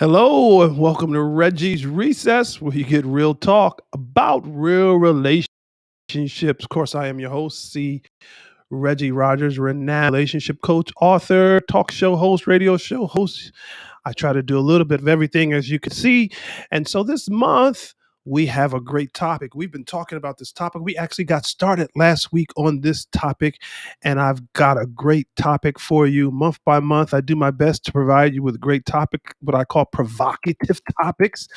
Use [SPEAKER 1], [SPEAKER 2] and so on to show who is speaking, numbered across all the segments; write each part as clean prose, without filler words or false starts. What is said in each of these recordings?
[SPEAKER 1] Hello and welcome to Reggie's Recess, where you get real talk about real relationships. Of course, I am your host, C. Reggie Rogers, renowned relationship coach, author, talk show host, radio show host. I try to do a little bit of everything, as you can see. And so this month, we have a great topic. We've been talking about this topic. We actually got started last week on this topic, and I've got a great topic for you. Month by month, I do my best to provide you with a great topic, what I call provocative topics,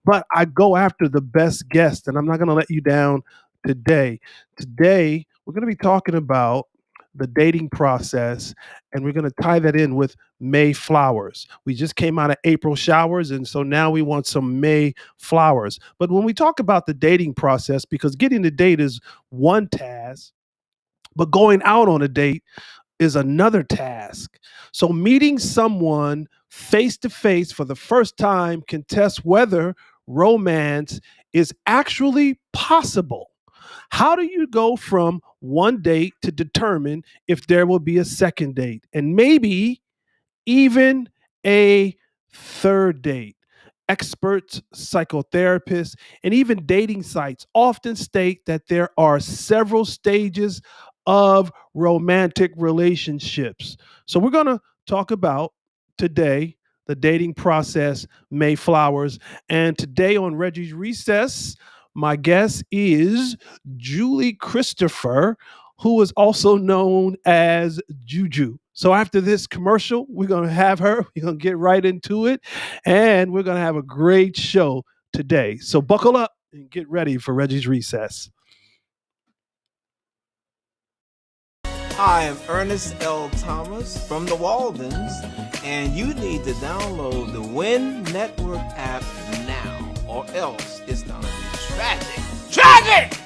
[SPEAKER 1] but I go after the best guest, and I'm not going to let you down today. Today, we're going to be talking about the dating process, and we're going to tie that in with May flowers. We just came out of April showers, and so now we want some May flowers. But when we talk about the dating process, because getting the date is one task, but going out on a date is another task. So meeting someone face to face for the first time can test whether romance is actually possible. How do you go from one date to determine if there will be a second date and maybe even a third date? Experts, psychotherapists, and even dating sites often state that there are several stages of romantic relationships. So, we're going to talk about today the dating process, Mayflowers. And today on Reggie's Recess, my guest is Julie Christopher, who is also known as JuJu. So after this commercial, we're going to have her. We're going to get right into it, and we're going to have a great show today. So buckle up and get ready for Reggie's Recess.
[SPEAKER 2] I am Ernest L. Thomas from the Waldens, and you need to download the Win Network app now, or else it's gonna be tragic. Tragic!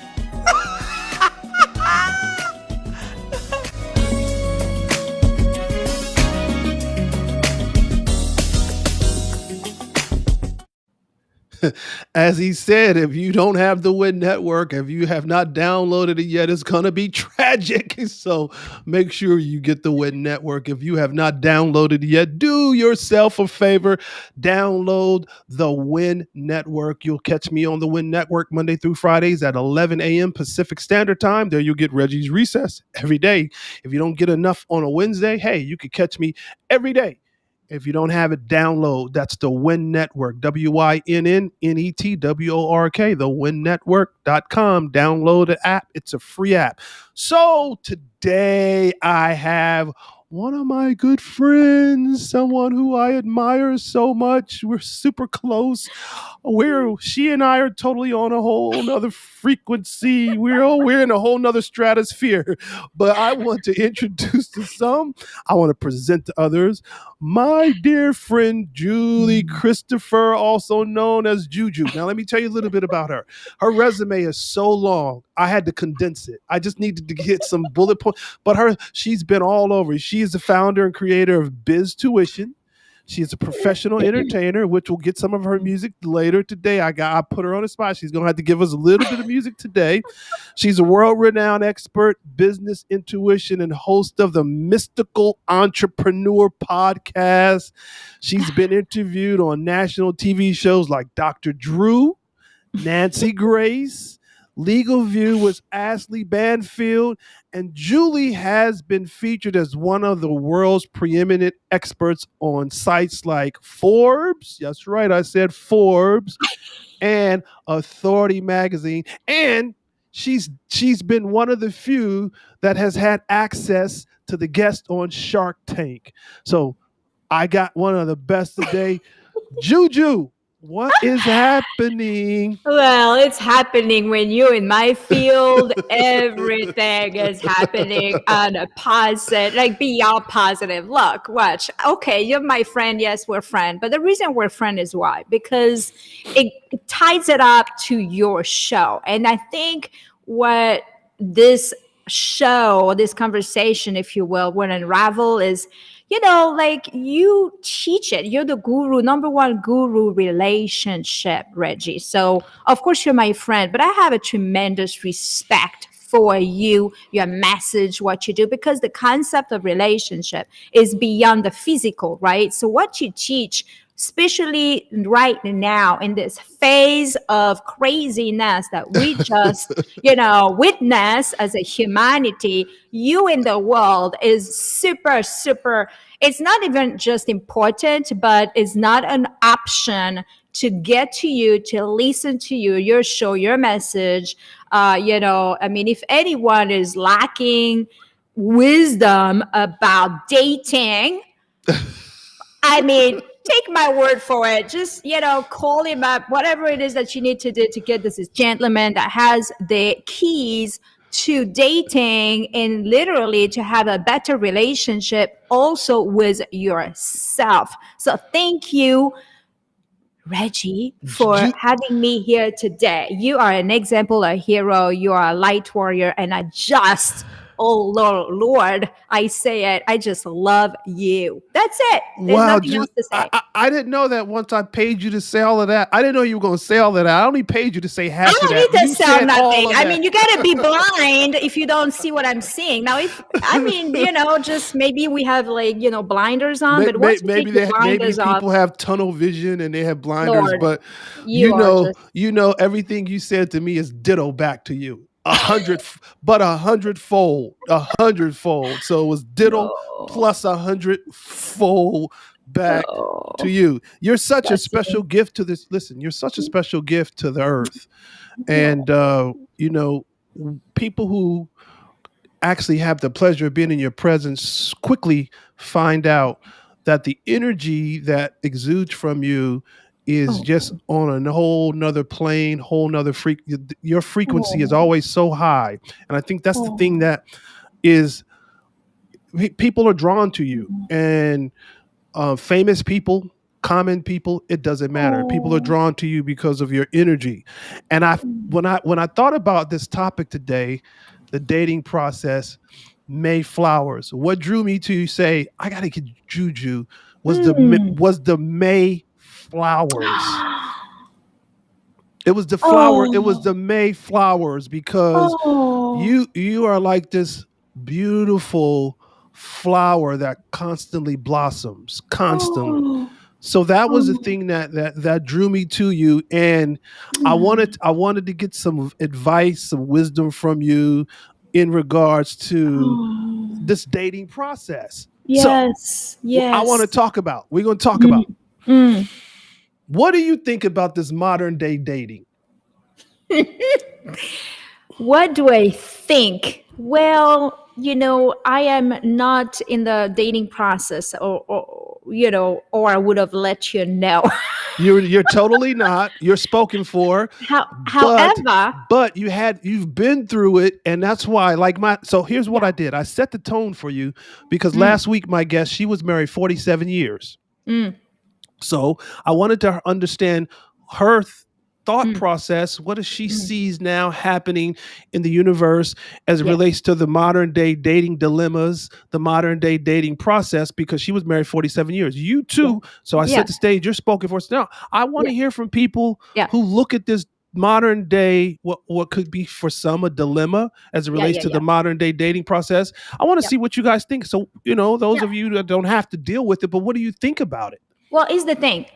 [SPEAKER 1] As he said, if you don't have the Win Network, if you have not downloaded it yet, it's going to be tragic. So make sure you get the Win Network. If you have not downloaded it yet, do yourself a favor. Download the Win Network. You'll catch me on the Win Network Monday through Fridays at 11 a.m. Pacific Standard Time. There you'll get Reggie's Recess every day. If you don't get enough on a Wednesday, hey, you can catch me every day. If you don't have it, download. That's the Win Network, WINNETWORK, thewinnetwork.com. Download the app. It's a free app. So today I have one of my good friends, someone who I admire so much. We're super close. She and I are totally on a whole nother frequency. We're in a whole nother stratosphere. But I want to introduce to some. I want to present to others my dear friend Julie Christopher, also known as JuJu. Now, let me tell you a little bit about her. Her resume is so long, I had to condense it. I just needed to get some bullet points. But she's been all over. She is the founder and creator of Biztuition. She is a professional entertainer, which will get some of her music later today. I put her on the spot. She's going to have to give us a little bit of music today. She's a world-renowned expert, business intuition, and host of the Mystical Entrepreneur podcast. She's been interviewed on national TV shows like Dr. Drew, Nancy Grace, Legal View with Ashley Banfield, and Julie has been featured as one of the world's preeminent experts on sites like Forbes. That's right, I said Forbes, and Authority Magazine. And she's been one of the few that has had access to the guest on Shark Tank. So I got one of the best today. JuJu, what is happening?
[SPEAKER 3] Well, it's happening when you're in my field. Everything is happening on a positive, like beyond positive. Look, watch. Okay, you're my friend. Yes, we're friends. But the reason we're friends is why? Because it ties it up to your show. And I think what this show, this conversation, if you will, would unravel is, like you teach it. You're the guru, number one guru relationship, Reggie. So of course you're my friend, but I have a tremendous respect for you, your message, what you do, because the concept of relationship is beyond the physical, right? So what you teach especially right now in this phase of craziness that we just, witness as a humanity. You in the world is super, super. It's not even just important, but it's not an option to get to you, to listen to you, your show, your message. If anyone is lacking wisdom about dating, take my word for it. Just, call him up, whatever it is that you need to do to get this gentleman that has the keys to dating and literally to have a better relationship also with yourself. So thank you, Regi, for having me here today. You are an example, a hero. You are a light warrior. And oh Lord, I say it. I just love you. That's it. There's nothing else to say.
[SPEAKER 1] I didn't know that once I paid you to say all of that. I didn't know you were going to say all of that. I only paid you to say half of that.
[SPEAKER 3] I don't need to sell nothing. You got to be blind if you don't see what I'm seeing. Now, just maybe we have blinders on. But once maybe
[SPEAKER 1] people have tunnel vision and they have blinders.
[SPEAKER 3] Lord,
[SPEAKER 1] but everything you said to me is ditto back to you. 100-fold. So it was ditto plus 100-fold back to you. You're such a special gift to this. Listen, you're such a special gift to the earth. And, people who actually have the pleasure of being in your presence quickly find out that the energy that exudes from you is just on a whole nother plane, whole nother your frequency is always so high. And I think that's the thing that is, people are drawn to you, and famous people, common people, it doesn't matter. People are drawn to you because of your energy. And when I thought about this topic today, the dating process, May flowers, what drew me to say, I got to get JuJu was the May flowers. It was the flower. It was the May flowers, because you are like this beautiful flower that constantly blossoms, constantly. So that was the thing that drew me to you, and I wanted to get some advice, some wisdom from you in regards to this dating process.
[SPEAKER 3] Yes.
[SPEAKER 1] I want to talk about. We're going to talk about. What do you think about this modern day dating?
[SPEAKER 3] What do I think? Well, I am not in the dating process, or I would have let you know.
[SPEAKER 1] You're totally not. You're spoken for.
[SPEAKER 3] However,
[SPEAKER 1] but you've been through it, and that's why. So here's what I did. I set the tone for you, because last week my guest, she was married 47 years. So I wanted to understand her thought process. What does she sees now happening in the universe as it relates to the modern day dating dilemmas, the modern day dating process, because she was married 47 years. You too. So I set the stage. You're spoken for. So now I want to hear from people who look at this modern day, what could be for some a dilemma as it relates to the modern day dating process. I want to see what you guys think. So, those of you that don't have to deal with it, but what do you think about it?
[SPEAKER 3] Well, here's the thing.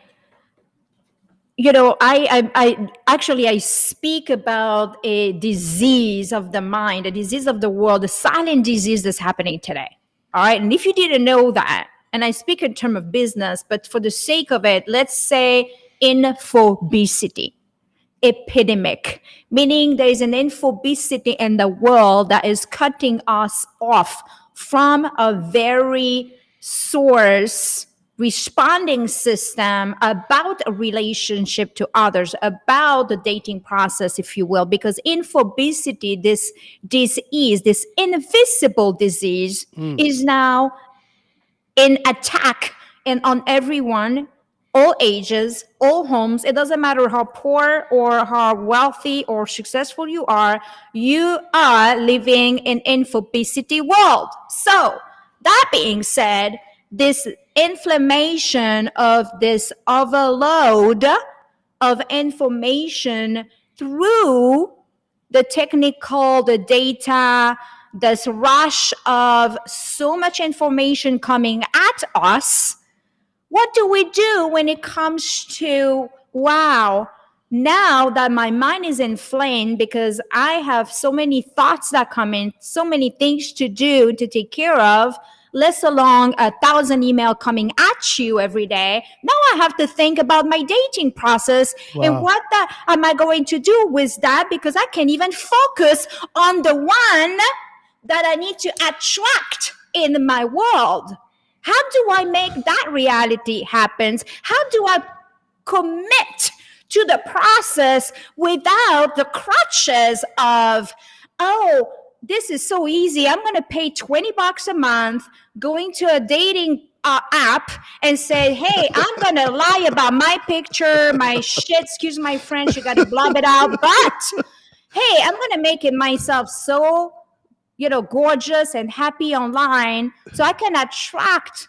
[SPEAKER 3] I speak about a disease of the mind, a disease of the world, a silent disease that's happening today. All right. And if you didn't know that, and I speak in terms of business, but for the sake of it, let's say infobesity epidemic, meaning there is an infobesity in the world that is cutting us off from a very source responding system about a relationship to others, about the dating process, if you will, because infobesity, this disease, this invisible disease is now in attack and on everyone, all ages, all homes. It doesn't matter how poor or how wealthy or successful you are living in infobesity world. So that being said, this inflammation of this overload of information through the technical, the data, this rush of so much information coming at us What do we do when it comes to, wow, now that my mind is inflamed because I have so many thoughts that come in, so many things to do, to take care of, less along 1,000 email coming at you every day. Now I have to think about my dating process and
[SPEAKER 1] Wow.
[SPEAKER 3] what am I going to do with that, because I can't even focus on the one that I need to attract in my world. How do I make that reality happen? How do I commit to the process without the crutches of, oh, this is so easy. I'm going to pay $20 a month, going to a dating app and say, hey, I'm going to lie about my picture, my shit, excuse my French, you got to blob it out. But hey, I'm going to make it myself so, gorgeous and happy online so I can attract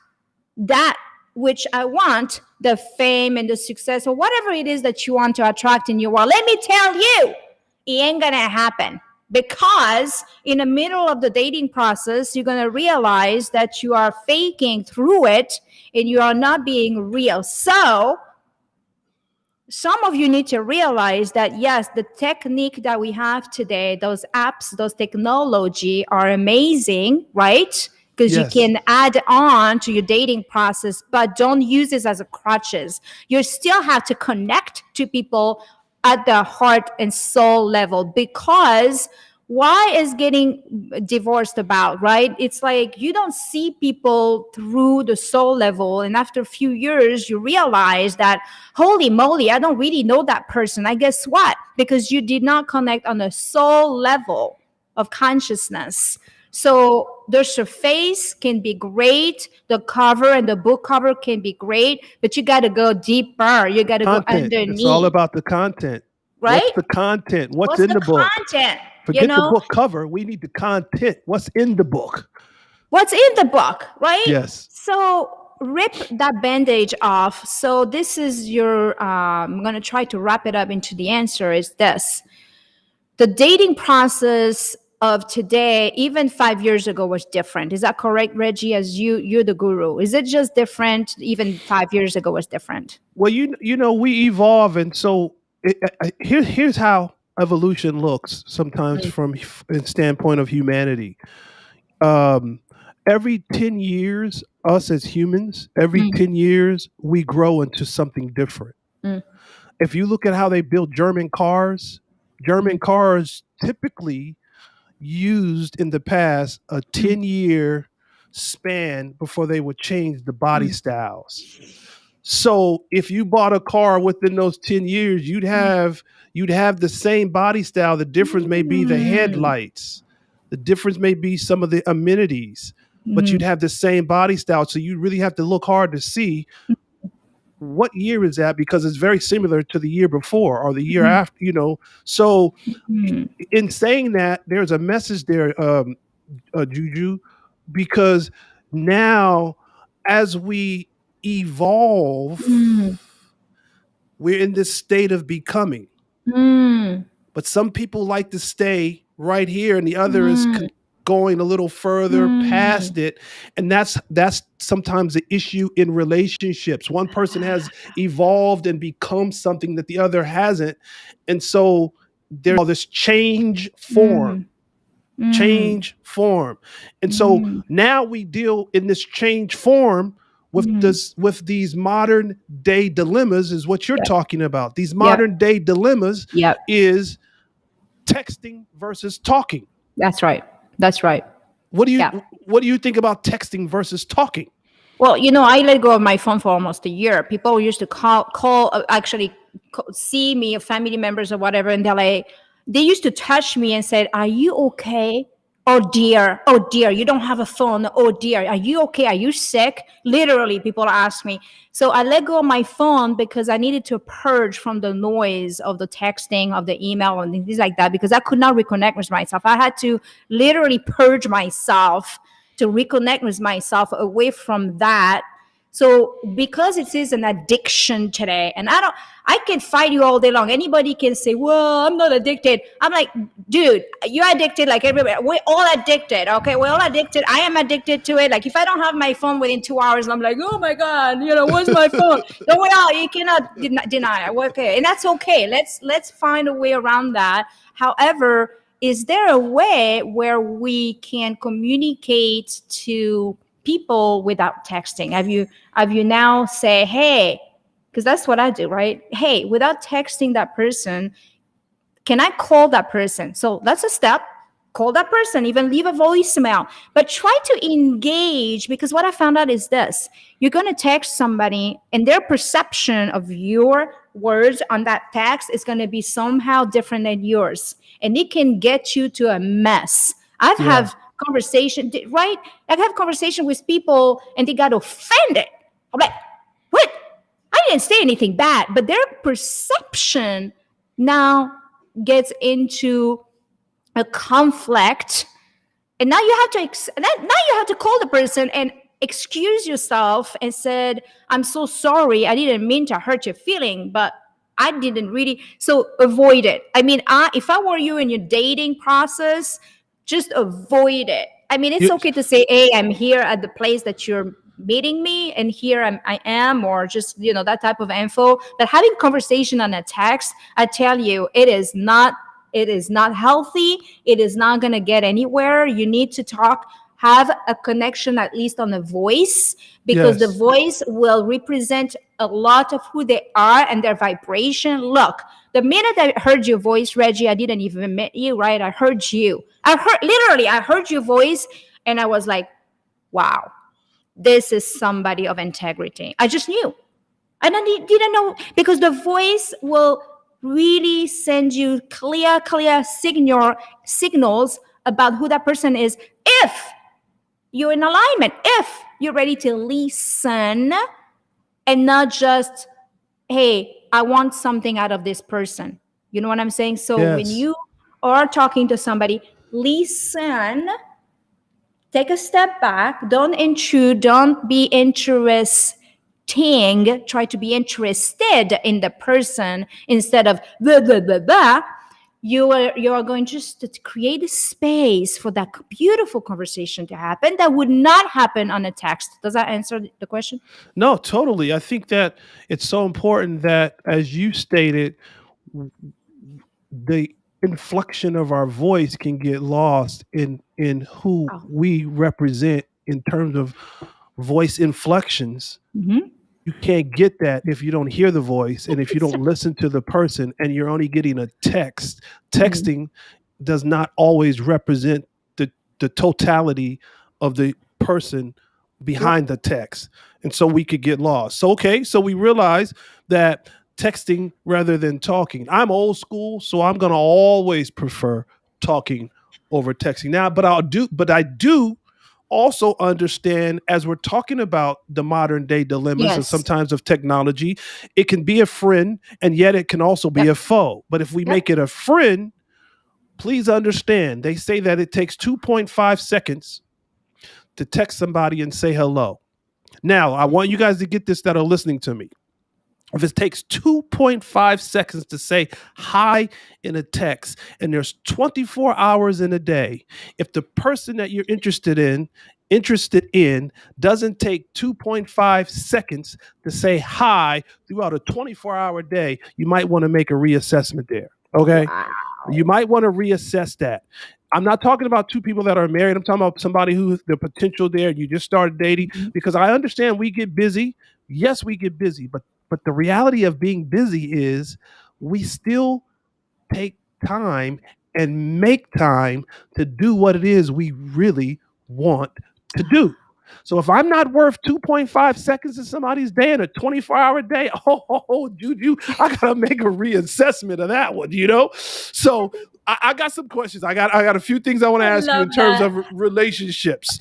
[SPEAKER 3] that which I want, the fame and the success or whatever it is that you want to attract in your world. Let me tell you, it ain't going to happen, because in the middle of the dating process, you're going to realize that you are faking through it and you are not being real. So some of you need to realize that, yes, the technique that we have today, those apps, those technology are amazing, right? Because
[SPEAKER 1] Yes.
[SPEAKER 3] you can add on to your dating process, but don't use this as a crutches. You still have to connect to people at the heart and soul level, because why is getting divorced about, right? It's like you don't see people through the soul level, and after a few years you realize that, holy moly, I don't really know that person. I guess what? Because you did not connect on the soul level of consciousness. So the surface can be great, the cover and the book cover can be great, but you got to go deeper. You got to go
[SPEAKER 1] Content.
[SPEAKER 3] underneath.
[SPEAKER 1] It's all about the content.
[SPEAKER 3] Right?
[SPEAKER 1] What's the content? What's
[SPEAKER 3] What's
[SPEAKER 1] in the book?
[SPEAKER 3] content?
[SPEAKER 1] Forget the book cover. We need the content. What's in the book?
[SPEAKER 3] What's in the book, right?
[SPEAKER 1] Yes.
[SPEAKER 3] So rip that bandage off. So this is your, I'm going to try to wrap it up into the answer is this. The dating process of today, even 5 years ago, was different. Is that correct, Regi? As you're the guru. Is it just different? Even 5 years ago was different.
[SPEAKER 1] Well, we evolve, and so here's how evolution looks sometimes from a standpoint of humanity. Every 10 years, us as humans, every 10 years, we grow into something different. If you look at how they built German cars typically used in the past a 10-year span before they would change the body styles. So if you bought a car within those 10 years, you'd have the same body style. The difference may be the headlights. The difference may be some of the amenities, but you'd have the same body style. So you really have to look hard to see what year is that, because it's very similar to the year before or the year after, So in saying that, there's a message there, JuJu, because now as we evolve, we're in this state of becoming. But some people like to stay right here, and the other is going a little further past it, and that's sometimes the issue in relationships. One person has evolved and become something that the other hasn't, and so there's all this change form. And so now we deal in this change form with these modern day dilemmas, is what you're talking about. These modern day dilemmas is texting versus talking.
[SPEAKER 3] That's right.
[SPEAKER 1] What do you think about texting versus talking?
[SPEAKER 3] Well, I let go of my phone for almost a year. People used to see me, or family members or whatever, and they used to touch me and said, "Are you okay? Oh dear, you don't have a phone. Oh dear, are you okay? Are you sick?" Literally, people ask me. So I let go of my phone because I needed to purge from the noise of the texting, of the email, and things like that, because I could not reconnect with myself. I had to literally purge myself to reconnect with myself away from that, So because it is an addiction today, and I can fight you all day long. Anybody can say, well, I'm not addicted. I'm like, dude, you're addicted like everybody. We're all addicted, okay? We're all addicted. I am addicted to it. Like if I don't have my phone within 2 hours, I'm like, oh my God, where's my phone? Don't we all, you cannot deny it. Okay, and that's okay. Let's find a way around that. However, is there a way where we can communicate to people without texting? Have you now say, hey, because that's what I do, right? Hey, without texting that person, can I call that person? So that's a step. Call that person, even leave a voicemail, but try to engage, because what I found out is this: you're going to text somebody and their perception of your words on that text is going to be somehow different than yours, and it can get you to a mess. I've have conversation, right? I have conversation with people and they got offended. I'm like, what? I didn't say anything bad, but their perception now gets into a conflict, and now you have to call the person and excuse yourself and said, I'm so sorry, I didn't mean to hurt your feeling, but I didn't really. So avoid it. I mean, if I were you in your dating process, just avoid it. I mean, it's okay to say, hey, I'm here at the place that you're meeting me, and here I am, or just that type of info. But having conversation on a text, I tell you, it is not healthy. It is not going to get anywhere. You need to talk, have a connection, at least on the voice, because the voice will represent a lot of who they are and their vibration. Look, the minute I heard your voice, Regi, I didn't even meet you, right? I heard you. I heard your voice, and I was like, wow, this is somebody of integrity. I just knew. And I didn't know, because the voice will really send you clear signals about who that person is, if you're in alignment, if you're ready to listen and not just, hey, I want something out of this person. You know what I'm saying? So when you are talking to somebody, listen, take a step back, don't intrude, don't be interested. Try to be interested in the person instead of blah, blah, blah, blah. You are going just to create a space for that beautiful conversation to happen that would not happen on a text. Does that answer the question?
[SPEAKER 1] No, totally. I think that it's so important that, as you stated, the inflection of our voice can get lost in who we represent in terms of voice inflections.
[SPEAKER 3] Mm-hmm.
[SPEAKER 1] You can't get that if you don't hear the voice and if you don't listen to the person, and you're only getting a text. Texting does not always represent the totality of the person behind the text. And so we could get lost. So, okay, so we realize that texting rather than talking. I'm old school, so I'm going to always prefer talking over texting. Now, but I do also understand, as we're talking about the modern day dilemmas and sometimes of technology, it can be a friend and yet it can also be a foe. But if we make it a friend, please understand, they say that it takes 2.5 seconds to text somebody and say hello. Now, I want you guys to get this that are listening to me. If it takes 2.5 seconds to say hi in a text, and there's 24 hours in a day, if the person that you're interested in doesn't take 2.5 seconds to say hi throughout a 24-hour day, you might want to make a reassessment there. Okay? Wow. You might want to reassess that. I'm not talking about two people that are married. I'm talking about somebody who the potential there, you just started dating, because I understand we get busy. Yes, we get busy, but the reality of being busy is we still take time and make time to do what it is we really want to do. So if I'm not worth 2.5 seconds in somebody's day in a 24-hour day, JuJu, I gotta make a reassessment of that one, So I got some questions. I got a few things I want to ask you in terms of relationships.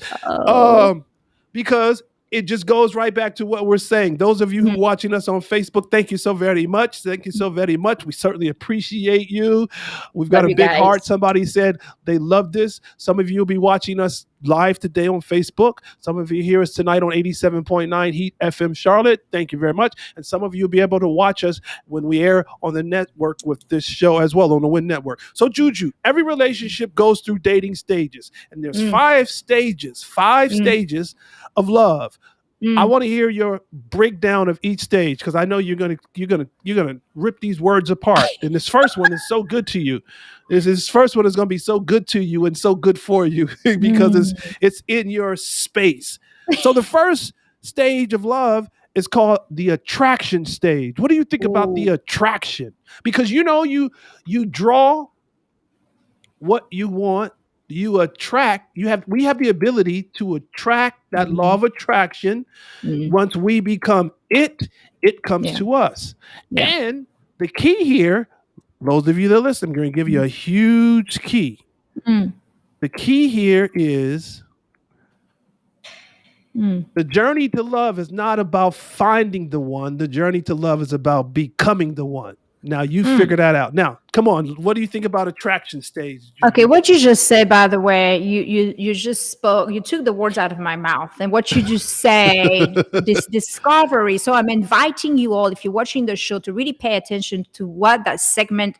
[SPEAKER 1] Because it just goes right back to what we're saying. Those of you who are watching us on Facebook, thank you so very much. Thank you so very much. We certainly appreciate you. We've got
[SPEAKER 3] Love
[SPEAKER 1] a
[SPEAKER 3] you
[SPEAKER 1] big heart.
[SPEAKER 3] guys.
[SPEAKER 1] Somebody said they love this. Some of you will be watching us live today on Facebook. Some of you hear us tonight on 87.9 Heat FM Charlotte. Thank you very much. And some of you will be able to watch us when we air on the network with this show as well on the Win Network. So JuJu, every relationship goes through dating stages, and there's five stages of love. I want to hear your breakdown of each stage, because I know you're gonna rip these words apart. And this first one is so good to you. This first one is going to be so good to you and so good for you because it's in your space. So the first stage of love is called the attraction stage. What do you think about the attraction? Because you draw what you want. You attract. We have the ability to attract that law of attraction. Once we become it comes to us.
[SPEAKER 3] Yeah.
[SPEAKER 1] And the key here, those of you that listen, I'm going to give you a huge key. The key here is the journey to love is not about finding the one. The journey to love is about becoming the one. Now you figure that out. Now, come on. What do you think about attraction stage?
[SPEAKER 3] Okay, what you just said, by the way, you just spoke. You took the words out of my mouth, and what you just said, this discovery. So I'm inviting you all, if you're watching the show, to really pay attention to what that segment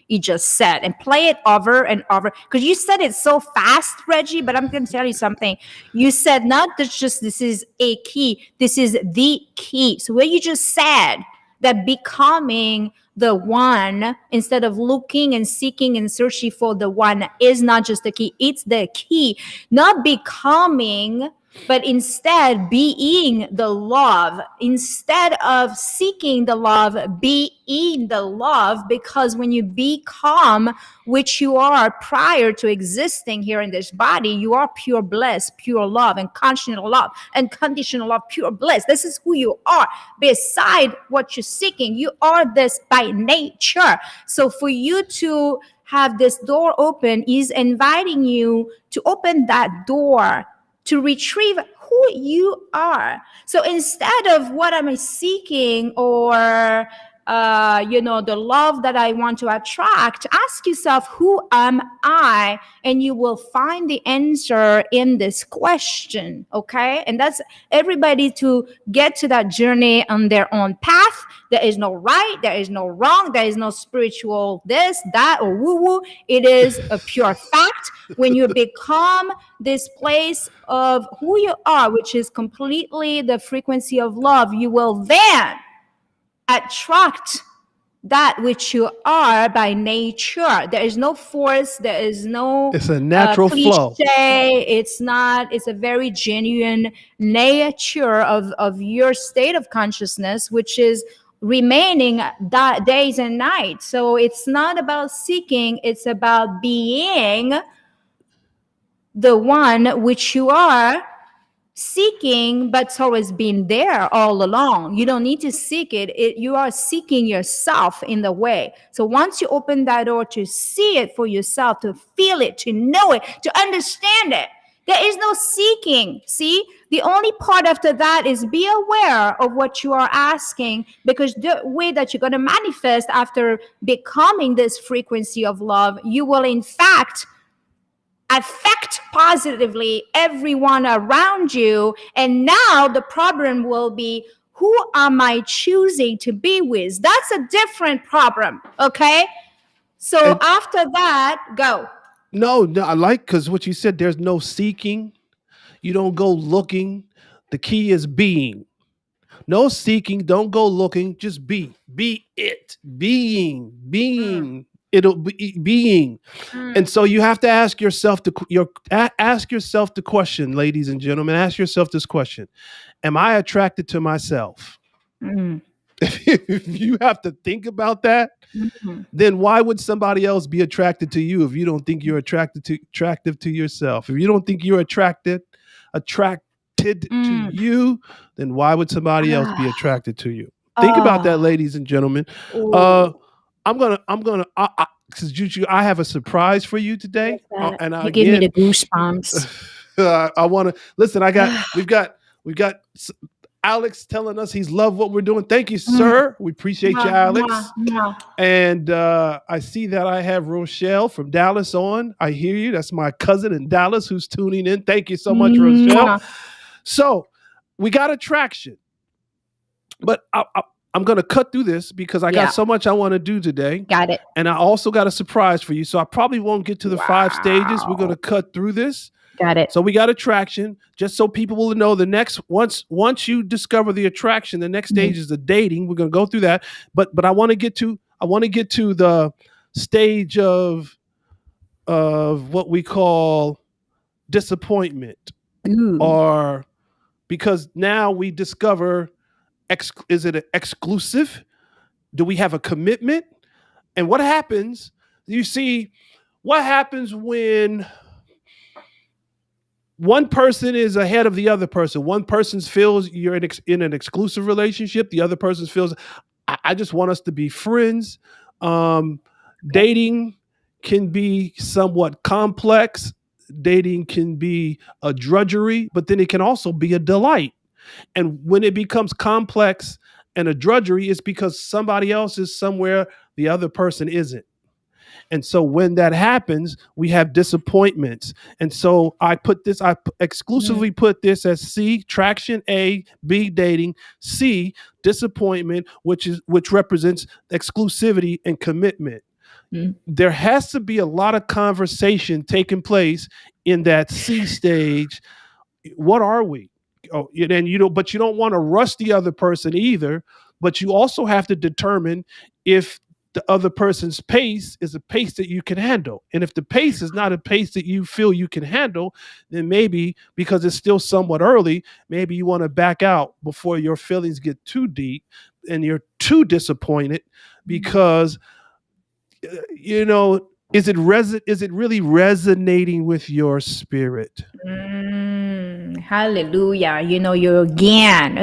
[SPEAKER 3] you just said, and play it over and over, because you said it so fast, Regi. But I'm going to tell you something. You said not that just this is a key. This is the key. So what you just said, that becoming the one, instead of looking and seeking and searching for the one, is not just the key. It's the key. Not becoming, but instead being the love. Instead of seeking the love, being the love. Because when you become which you are prior to existing here in this body, you are pure bliss, pure love, and conditional love, pure bliss. This is who you are. Beside what you're seeking, you are this by nature. So for you to have this door open is inviting you to open that door to retrieve who you are. So instead of what am I seeking, or the love that I want to attract, ask yourself, who am I? And you will find the answer in this question. Okay. And that's everybody to get to that journey on their own path. There is no right, there is no wrong, there is no spiritual this, that, or woo-woo. It is a pure fact. When you become this place of who you are, which is completely the frequency of love, you will then attract that which you are by nature. There is no force. There is no.
[SPEAKER 1] It's a natural flow.
[SPEAKER 3] It's not. It's a very genuine nature of your state of consciousness, which is remaining that days and nights. So it's not about seeking. It's about being the one which you are seeking, but it's always been there all along. You don't need to seek it. You are seeking yourself in the way. So once you open that door to see it for yourself, to feel it, to know it, to understand it, there is no seeking. See, the only part after that is be aware of what you are asking, because the way that you're going to manifest after becoming this frequency of love, you will in fact affect positively everyone around you. And now the problem will be, who am I choosing to be with? That's a different problem. Okay. So after that, go.
[SPEAKER 1] No, I like, because what you said, there's no seeking. You don't go looking. The key is being. No seeking. Don't go looking. Just be. Be it. Being. It'll be being. And so you have to ask yourself the question, ladies and gentlemen. Ask yourself this question: am I attracted to myself? If you have to think about that, then why would somebody else be attracted to you if you don't think you're attractive to yourself? If you don't think you're attracted to you, then why would somebody else be attracted to you? Think about that, ladies and gentlemen. I'm gonna, because JuJu, I have a surprise for you today.
[SPEAKER 3] And you give me the goosebumps.
[SPEAKER 1] I want to listen. We've got We got Alex telling us he's loved what we're doing. Thank you, sir. We appreciate you, Alex. And I see that I have Rochelle from Dallas on. I hear you. That's my cousin in Dallas who's tuning in. Thank you so much, Rochelle. So we got attraction. But I'm going to cut through this because I got so much I want to do today.
[SPEAKER 3] Got it.
[SPEAKER 1] And I also got a surprise for you. So I probably won't get to the 5 stages. We're going to cut through this.
[SPEAKER 3] Got it.
[SPEAKER 1] So we got attraction, just so people will know the next once you discover the attraction, the next stage is the dating. We're going to go through that. But I want to get to the stage of what we call disappointment. Or because now we discover, is it exclusive? Do we have a commitment? And what happens? You see, what happens when one person is ahead of the other person? One person feels you're in an exclusive relationship. The other person feels, I just want us to be friends. Dating can be somewhat complex. Dating can be a drudgery, but then it can also be a delight. And when it becomes complex and a drudgery, it's because somebody else is somewhere the other person isn't. And so when that happens, we have disappointments. And so I exclusively put this as C, traction; A, B, dating; C, disappointment, which represents exclusivity and commitment. There has to be a lot of conversation taking place in that C stage. What are we? Oh, and but you don't want to rush the other person either. But you also have to determine if the other person's pace is a pace that you can handle. And if the pace is not a pace that you feel you can handle, then maybe, because it's still somewhat early, maybe you want to back out before your feelings get too deep and you're too disappointed because, is it really resonating with your spirit?
[SPEAKER 3] Hallelujah. You again,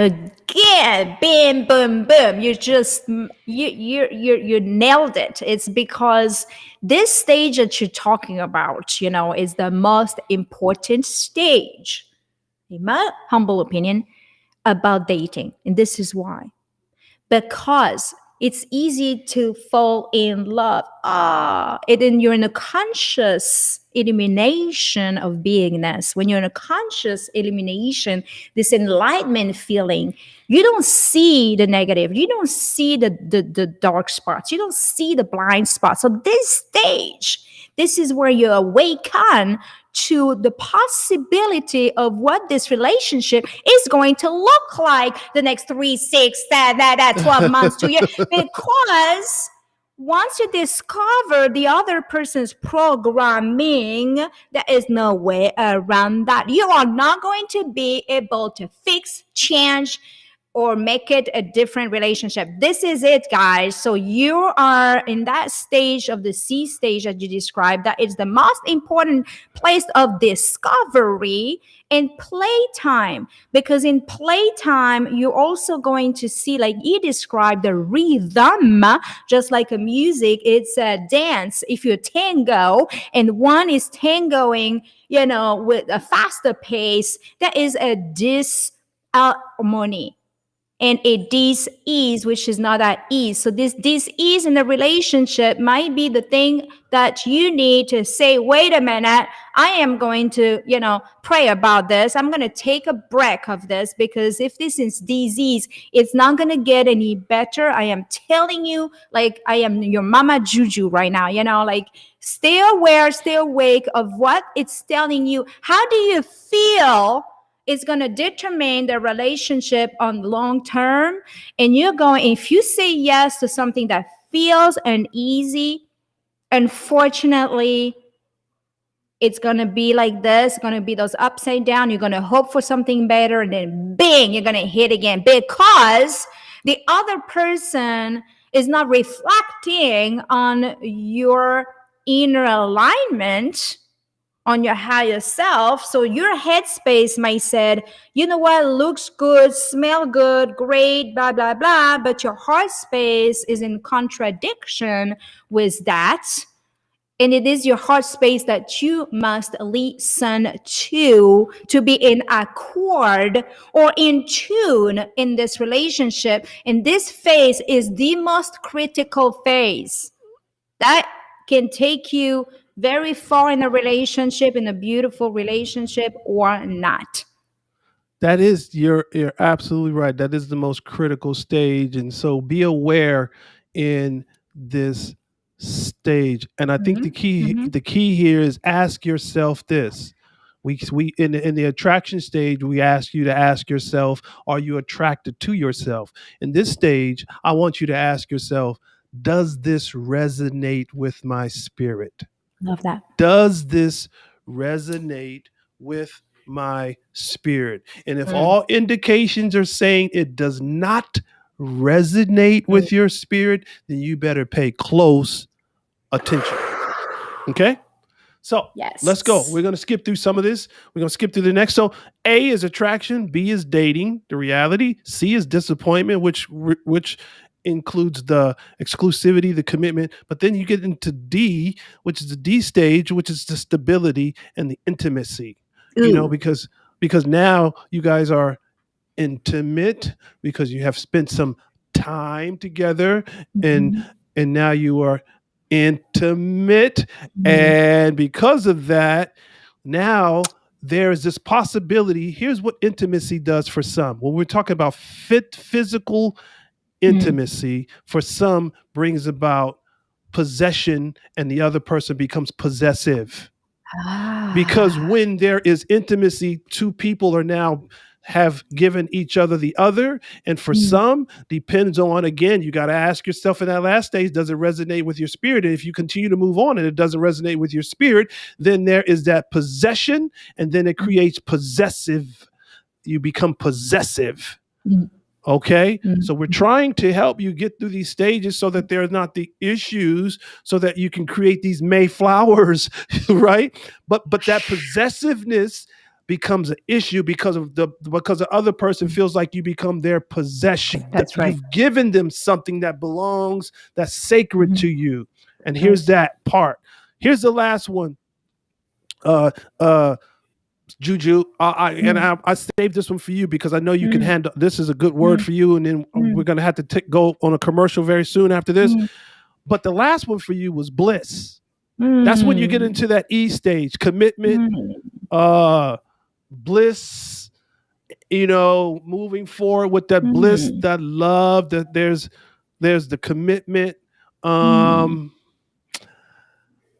[SPEAKER 3] bam, boom, boom. You just, you nailed it. It's because this stage that you're talking about, is the most important stage, in my humble opinion, about dating. And this is why. Because it's easy to fall in love. And you're in a conscious elimination of beingness. When you're in a conscious elimination, this enlightenment feeling, you don't see the negative. You don't see the dark spots. You don't see the blind spots. So this stage, this is where you awaken to the possibility of what this relationship is going to look like the next 3, 6, 12 months, 2 years. Because once you discover the other person's programming, there is no way around that. You are not going to be able to fix, change, or make it a different relationship. This is it, guys. So you are in that stage of the C stage that you described. That is the most important place of discovery and playtime. Because in playtime, you're also going to see, like you described, the rhythm, just like a music. It's a dance. If you tango and one is tangoing, with a faster pace, that is a disharmony. And a dis-ease, which is not at ease. So this dis-ease in the relationship might be the thing that you need to say, wait a minute, I am going to, pray about this. I'm going to take a break of this, because if this is disease, it's not going to get any better. I am telling you, like I am your mama JuJu right now, stay aware, stay awake of what it's telling you. How do you feel? It's going to determine the relationship on long term. And if you say yes to something that feels uneasy, unfortunately, it's going to be like this. It's going to be those upside down. You're going to hope for something better, and then bang, you're going to hit again, because the other person is not reflecting on your inner alignment, on your higher self. So your headspace might say, you know what, looks good, smell good, great, blah, blah, blah. But your heart space is in contradiction with that. And it is your heart space that you must listen to be in accord or in tune in this relationship. And this phase is the most critical phase that can take you very far in a relationship, in a beautiful relationship, or not.
[SPEAKER 1] That is, you're absolutely right. That is the most critical stage, and so be aware in this stage. And I think
[SPEAKER 3] Mm-hmm. Mm-hmm.
[SPEAKER 1] the key here is ask yourself this. We in the attraction stage, we ask you to ask yourself, are you attracted to yourself? In this stage, I want you to ask yourself, does this resonate with my spirit?
[SPEAKER 3] Love that.
[SPEAKER 1] Does this resonate with my spirit? And if
[SPEAKER 3] Mm,
[SPEAKER 1] all indications are saying it does not resonate
[SPEAKER 3] mm.
[SPEAKER 1] with your spirit, then you better pay close attention. Okay? So let's go.
[SPEAKER 3] Yes.
[SPEAKER 1] We're going to skip through some of this. We're going to skip through the next. So A is attraction, B is dating, the reality, C is disappointment, which includes the exclusivity, the commitment. But then you get into D, which is the D stage, which is the stability and the intimacy. You know,
[SPEAKER 3] Ooh.
[SPEAKER 1] because now you guys are intimate because you have spent some time together, and
[SPEAKER 3] Mhm.
[SPEAKER 1] and now you are intimate,
[SPEAKER 3] Mm.
[SPEAKER 1] and because of that, now there is this possibility. Here's what intimacy does for some. When we're talking about physical
[SPEAKER 3] Mm.
[SPEAKER 1] intimacy, for some brings about possession, and the other person becomes possessive. Because
[SPEAKER 3] Ah.
[SPEAKER 1] when there is intimacy, two people are now have given each other the other. And for
[SPEAKER 3] Mm.
[SPEAKER 1] some, depends on, again, you got to ask yourself in that last stage, does it resonate with your spirit? And if you continue to move on and it doesn't resonate with your spirit, then there is that possession, and then it creates possessive. You become possessive.
[SPEAKER 3] Mm.
[SPEAKER 1] Okay.
[SPEAKER 3] Mm.
[SPEAKER 1] So we're trying to help you get through these stages so that there's not the issues, so that you can create these Mayflowers, right? But that possessiveness becomes an issue because the other person feels like you become their possession.
[SPEAKER 3] That's right.
[SPEAKER 1] You've given them something that belongs, that's sacred
[SPEAKER 3] Mhm.
[SPEAKER 1] to you. And here's
[SPEAKER 3] Yes.
[SPEAKER 1] that part. Here's the last one. Uh uh JuJu,
[SPEAKER 3] Mm.
[SPEAKER 1] I saved this one for you because I know you can
[SPEAKER 3] Mm.
[SPEAKER 1] handle. This is a good word
[SPEAKER 3] Mm.
[SPEAKER 1] for you, and then we're
[SPEAKER 3] Mm.
[SPEAKER 1] gonna have to go on a commercial very soon after this.
[SPEAKER 3] Mm.
[SPEAKER 1] But the last one for you was bliss. That's when you get
[SPEAKER 3] Mm.
[SPEAKER 1] into that E stage, commitment,
[SPEAKER 3] Mm.
[SPEAKER 1] uh, bliss. You know, moving forward with that bliss,
[SPEAKER 3] Mm.
[SPEAKER 1] that love. That there's the commitment.
[SPEAKER 3] Mm.
[SPEAKER 1] Um,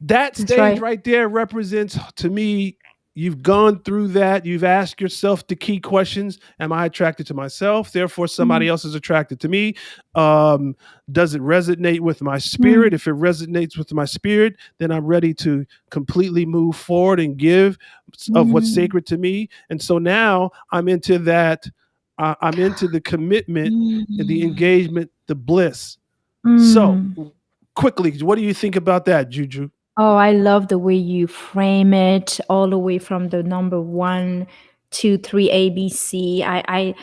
[SPEAKER 1] that
[SPEAKER 3] That's
[SPEAKER 1] stage
[SPEAKER 3] right.
[SPEAKER 1] right there represents to me, you've gone through that, you've asked yourself the key questions. Am I attracted to myself, therefore somebody
[SPEAKER 3] Mm.
[SPEAKER 1] else is attracted to me? um, does it resonate with my spirit?
[SPEAKER 3] Mm.
[SPEAKER 1] If it resonates with my spirit, then I'm ready to completely move forward and give of what's
[SPEAKER 3] Mm.
[SPEAKER 1] sacred to me. And so now I'm into that. I'm into the commitment and the
[SPEAKER 3] Mm.
[SPEAKER 1] engagement, the bliss. So
[SPEAKER 3] Mm.
[SPEAKER 1] quickly, what do you think about that, JuJu?
[SPEAKER 3] Oh, I love the way you frame it, all the way from the number one, two, three, ABC. I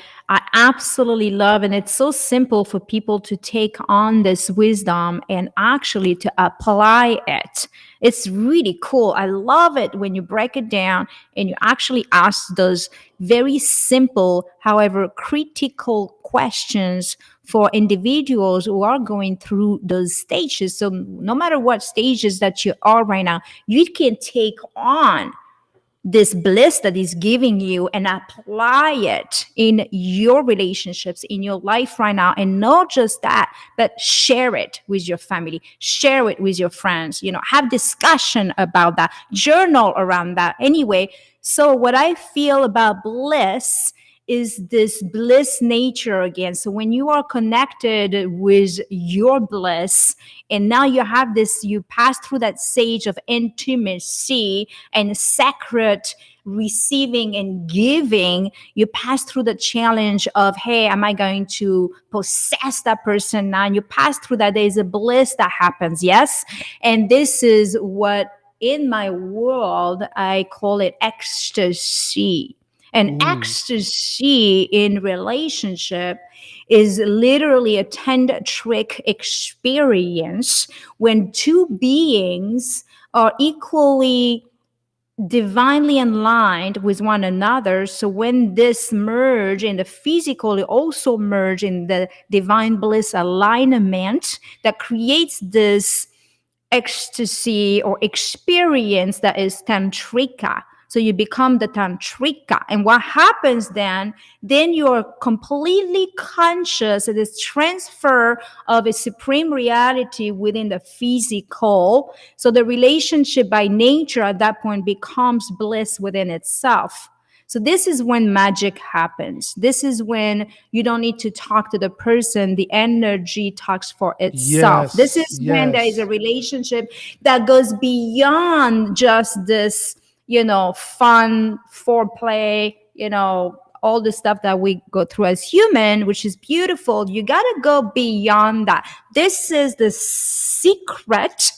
[SPEAKER 3] absolutely love, and it's so simple for people to take on this wisdom and actually to apply it. It's really cool. I love it when you break it down and you actually ask those very simple, however critical questions for individuals who are going through those stages. So no matter what stages that you are right now, you can take on this bliss that is giving you and apply it in your relationships, in your life right now. And not just that, but share it with your family, share it with your friends, have discussion about that, journal around that. Anyway, so what I feel about bliss is this bliss nature again. So when you are connected with your bliss, and now you have this, you pass through that stage of intimacy and sacred receiving and giving, you pass through the challenge of, hey, am I going to possess that person now? And you pass through that. There's a bliss that happens, yes? And this is what in my world I call it ecstasy. And
[SPEAKER 1] Mm.
[SPEAKER 3] ecstasy in relationship is literally a tantric experience when two beings are equally divinely aligned with one another. So when this merge in the physical, it also merge in the divine bliss alignment that creates this ecstasy or experience that is tantrika. So you become the tantrika. And what happens then you're completely conscious of this transfer of a supreme reality within the physical. So the relationship by nature at that point becomes bliss within itself. So this is when magic happens. This is when you don't need to talk to the person. The energy talks for itself. This is when there is a relationship that goes beyond just this, fun foreplay, all the stuff that we go through as human, which is beautiful. You got to go beyond that. This is the secret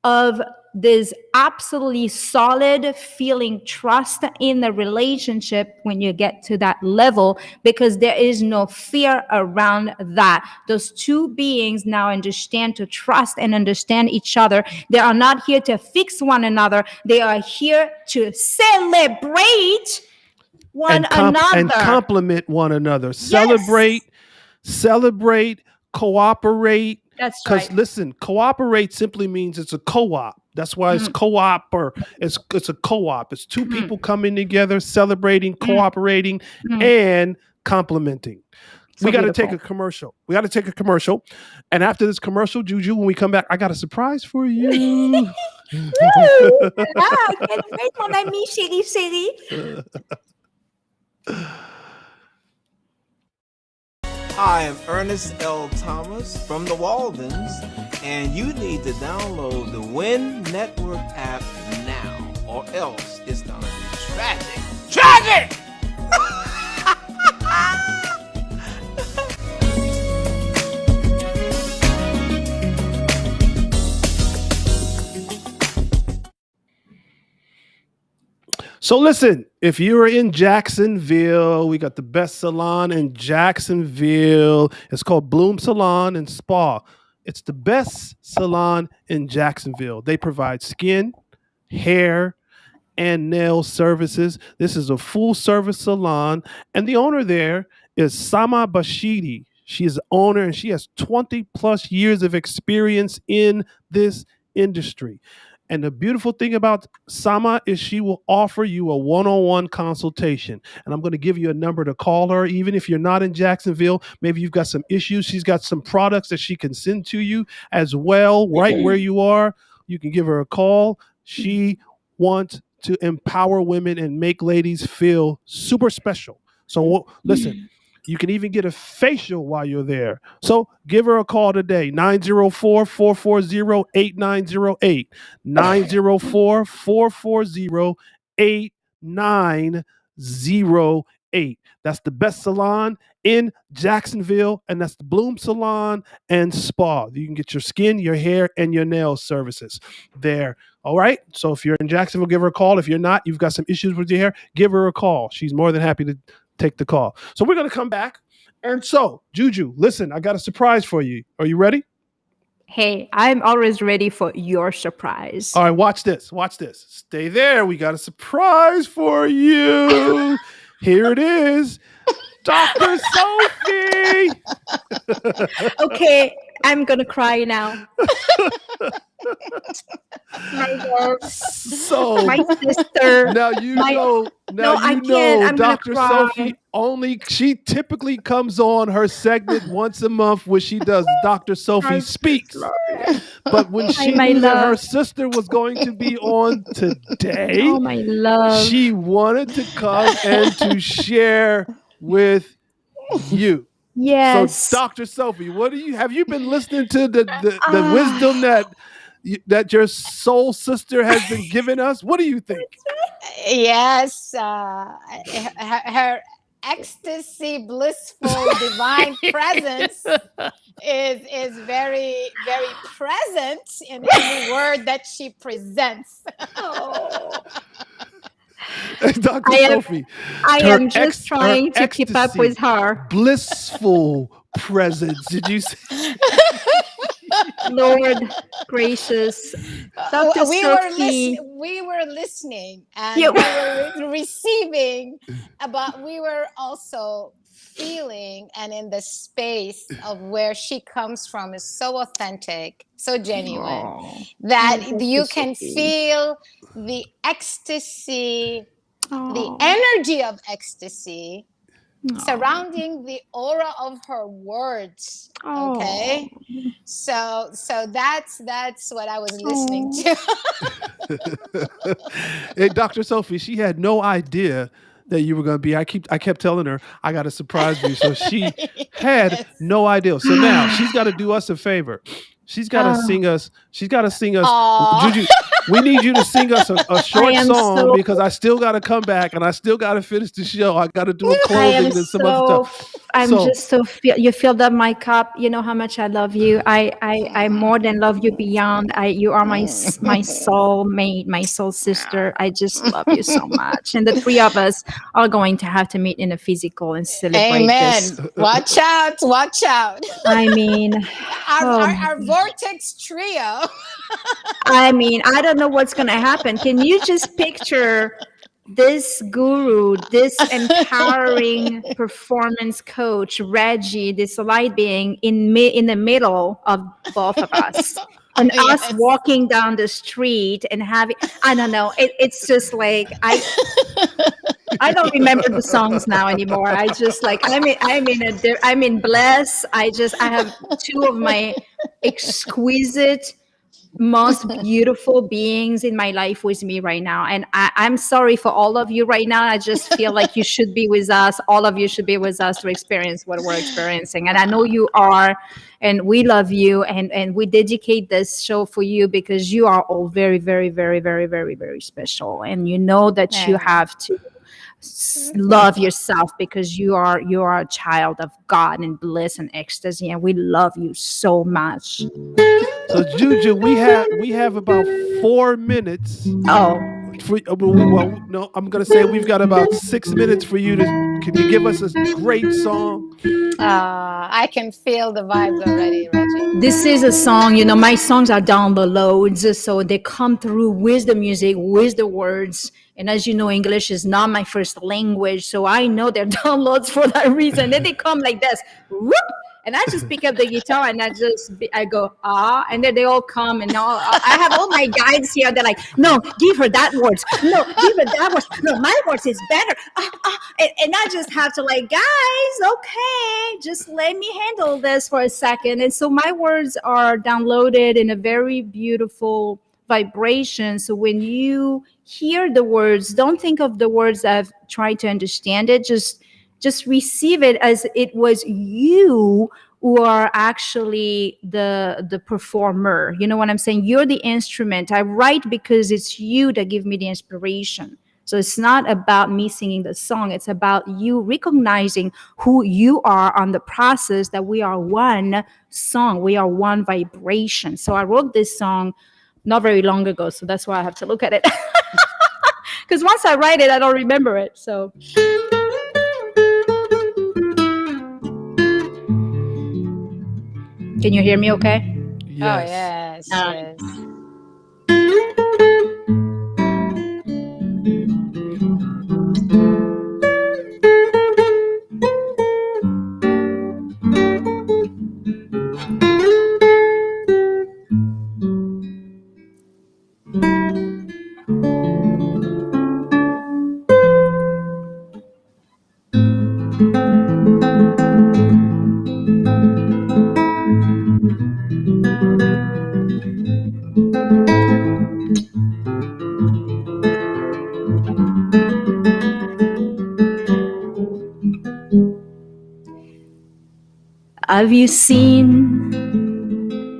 [SPEAKER 3] of this absolutely solid feeling trust in the relationship when you get to that level, because there is no fear around that. Those two beings now understand to trust and understand each other. They are not here to fix one another. They are here to celebrate one another.
[SPEAKER 1] And compliment one another.
[SPEAKER 3] Yes.
[SPEAKER 1] Celebrate, cooperate.
[SPEAKER 3] That's right.
[SPEAKER 1] Because listen, cooperate simply means it's a co-op. That's why it's co-op, or it's a co-op. It's two people coming together, celebrating, cooperating, and complimenting. So we got to take a commercial. And after this commercial, JuJu, when we come back, I got a surprise for you.
[SPEAKER 3] Can't wait, mon ami, chérie.
[SPEAKER 2] I am Ernest L. Thomas from the Waldens, and you need to download the Win Network app now, or else it's gonna be tragic. Tragic!
[SPEAKER 1] So listen, if you're in Jacksonville, we got the best salon in Jacksonville. It's called Bloom Salon and Spa. It's the best salon in Jacksonville. They provide skin, hair, and nail services. This is a full service salon, and the owner there is Sama Bashidi. She is the owner, and she has 20 plus years of experience in this industry. And the beautiful thing about Sama is she will offer you a one-on-one consultation. And I'm going to give you a number to call her. Even if you're not in Jacksonville, maybe you've got some issues. She's got some products that she can send to you as well, right where you are. You can give her a call. She wants to empower women and make ladies feel super special. So listen, you can even get a facial while you're there. So give her a call today, 904-440-8908, 904-440-8908. That's the best salon in Jacksonville, and that's the Bloom Salon and Spa. You can get your skin, your hair, and your nail services there. All right? So if you're in Jacksonville, give her a call. If you're not, you've got some issues with your hair, give her a call. She's more than happy to take the call. So we're going to come back. And so, JuJu, listen, I got a surprise for you. Are you ready?
[SPEAKER 3] Hey, I'm always ready for your surprise.
[SPEAKER 1] All right, watch this. Stay there. We got a surprise for you. Here it is. Dr. Sophie.
[SPEAKER 3] Okay, I'm going to cry now. My love.
[SPEAKER 1] So
[SPEAKER 3] my sister.
[SPEAKER 1] Now Dr. Sophie she typically comes on her segment once a month where she does Dr. Sophie Speaks. But when she knew that her sister was going to be on today,
[SPEAKER 3] my love,
[SPEAKER 1] she wanted to come and to share with you.
[SPEAKER 3] Yes.
[SPEAKER 1] So Dr. Sophie, have you been listening to the wisdom that your soul sister has been giving us? What do you think?
[SPEAKER 4] Yes, her ecstasy, blissful, divine presence is very, very present in every word that she presents.
[SPEAKER 1] Dr. Sophie,
[SPEAKER 3] I am just trying to keep up with her.
[SPEAKER 1] Blissful presence. Did you say?
[SPEAKER 3] Lord gracious, Dr. Sophie.
[SPEAKER 4] We were listening, and
[SPEAKER 3] You,
[SPEAKER 4] we were receiving, but we were also feeling, and in the space of where she comes from is so authentic, so genuine,
[SPEAKER 3] oh,
[SPEAKER 4] that
[SPEAKER 3] Dr.
[SPEAKER 4] you can
[SPEAKER 3] Sophie.
[SPEAKER 4] feel the ecstasy, the
[SPEAKER 3] Oh,
[SPEAKER 4] energy of ecstasy
[SPEAKER 3] oh,
[SPEAKER 4] surrounding the aura of her words. Okay,
[SPEAKER 3] oh,
[SPEAKER 4] so that's what I was listening to.
[SPEAKER 1] Hey, Dr. Sophie, she had no idea that you were going to be. I kept telling her I got a surprise for you, so she had
[SPEAKER 4] Yes.
[SPEAKER 1] no idea. So now she's got to do us a favor. She's got to
[SPEAKER 3] Oh.
[SPEAKER 1] sing us. She's got to sing us.
[SPEAKER 4] Aw.
[SPEAKER 1] JuJu, we need you to sing us a short
[SPEAKER 3] am
[SPEAKER 1] song
[SPEAKER 3] so-
[SPEAKER 1] because I still got to come back and I still got to finish the show. I got to do a
[SPEAKER 3] I am
[SPEAKER 1] closing and some other stuff.
[SPEAKER 3] I'm
[SPEAKER 1] So-
[SPEAKER 3] just so you filled up my cup. You know how much I love you. I more than love you beyond. You are my soul mate, my soul sister. I just love you so much. And the three of us are going to have to meet in a physical and celebrate
[SPEAKER 4] Amen.
[SPEAKER 3] this.
[SPEAKER 4] Watch out. Watch out.
[SPEAKER 3] I mean,
[SPEAKER 4] Our vortex trio.
[SPEAKER 3] I mean, I don't know what's going to happen. Can you just picture this guru, this empowering performance coach, Regi, this light being in the middle of both of us, and us walking down the street and having, I don't know, it's just like I don't remember the songs now anymore. I just like I'm in Bless. I have two of my exquisite, most beautiful beings in my life with me right now. And I'm sorry for all of you right now. I just feel like you should be with us. All of you should be with us to experience what we're experiencing. And I know you are, and we love you. And we dedicate this show for you because you are all very, very, very, very, very, very special. And you know that you have to love yourself because you are a child of God and bliss and ecstasy, and we love you so much.
[SPEAKER 1] So JuJu, we have about 4 minutes.
[SPEAKER 3] Oh,
[SPEAKER 1] Well, no, I'm gonna say we've got about 6 minutes for you to. Can you give us a great song?
[SPEAKER 4] I can feel the vibes already, Regi.
[SPEAKER 3] this is a song, my songs are downloads, so they come through with the music, with the words. And as you know, English is not my first language, so I know they're downloads for that reason. Then they come like this, whoop, and I just pick up the guitar and I go, and then they all come, and I have all my guides here. They're like, no, give her that words. No, give her that words. No, my words is better. And I just have to like, guys, okay, just let me handle this for a second. And so my words are downloaded in a very beautiful vibration. So when you hear the words, don't think of the words I've tried to understand it. Just receive it as it was you who are actually the performer. You know what I'm saying? You're the instrument. I write because it's you that give me the inspiration. So it's not about me singing the song. It's about you recognizing who you are on the process, that we are one song. We are one vibration. So I wrote this song not very long ago. So that's why I have to look at it. Because once I write it, I don't remember it. So... Can you hear me okay?
[SPEAKER 1] Yes.
[SPEAKER 4] Oh, yes.
[SPEAKER 3] Have you seen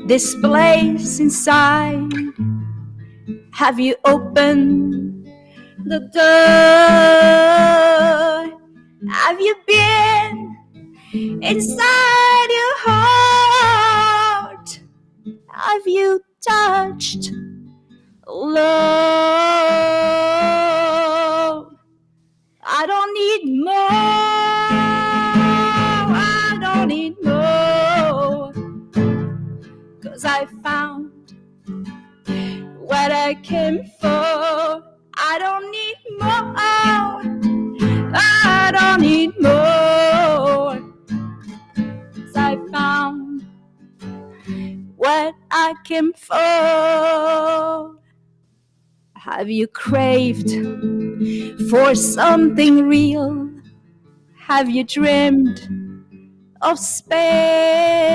[SPEAKER 3] this place inside? Have you opened the door? Have you been inside your heart? Have you touched love? I don't need more. I don't need more. 'cause I found what I came for. I don't need more. I don't need more. 'Cause I found what I came for. Have you craved for something real? Have you dreamed of space?